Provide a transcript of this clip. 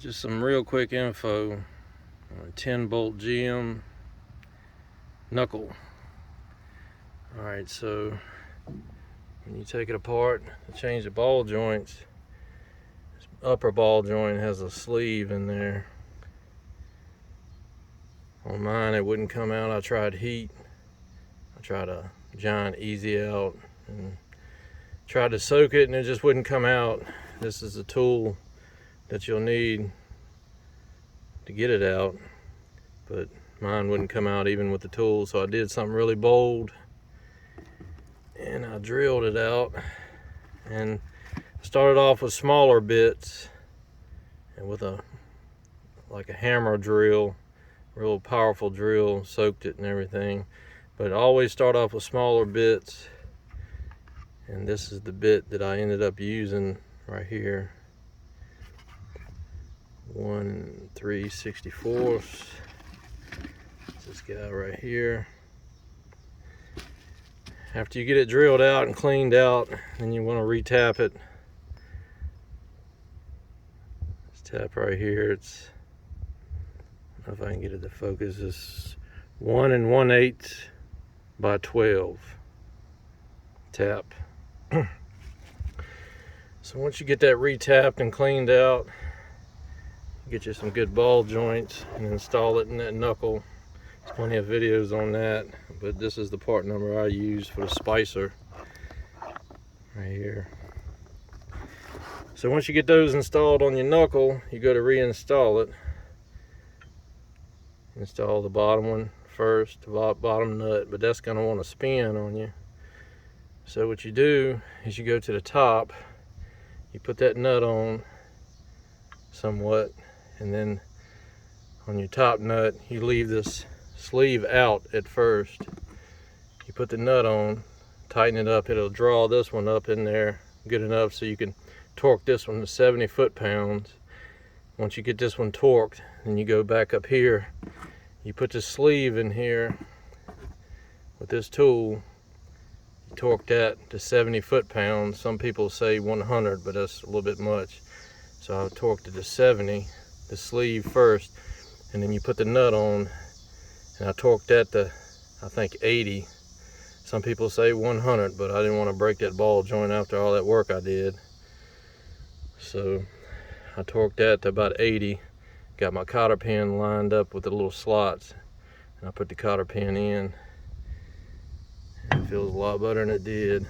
Just some real quick info on a 10-bolt GM knuckle. Alright, so when you take it apart to change the ball joints, this upper ball joint has a sleeve in there. On mine it wouldn't come out. I tried heat, I tried a giant easy out and tried to soak it and it just wouldn't come out. This is the tool that you'll need to get it out, but mine wouldn't come out even with the tool, so I did something really bold and I drilled it out. And started off with smaller bits and with like a hammer drill, real powerful drill, soaked it and everything, but always start off with smaller bits. And this is the bit that I ended up using right here, 1 3/64. This guy right here. After you get it drilled out and cleaned out, then you want to retap it. This tap right here, it's, I don't know if I can get it to focus, it's 1 1/8 by 12 tap. So once you get that retapped and cleaned out, get you some good ball joints and install it in that knuckle. There's plenty of videos on that, but this is the part number I use for the spicer right here. So once you get those installed on your knuckle, you go to reinstall it. Install the bottom one first, the bottom nut, but that's going to want to spin on you. So what you do is you go to the top, you put that nut on somewhat, and then on your top nut you leave this sleeve out at first. You put the nut on, tighten it up, it'll draw this one up in there good enough so you can torque this one to 70 foot-pounds. Once you get this one torqued, then you go back up here, you put the sleeve in here with this tool, you torque that to 70 foot-pounds. Some people say 100, but that's a little bit much, so I torqued it to 70, the sleeve first, and then you put the nut on, and I torqued that to, I think, 80. Some people say 100, but I didn't want to break that ball joint after all that work I did, so I torqued that to about 80. Got my cotter pin lined up with the little slots, and I put the cotter pin in, and it feels a lot better than it did.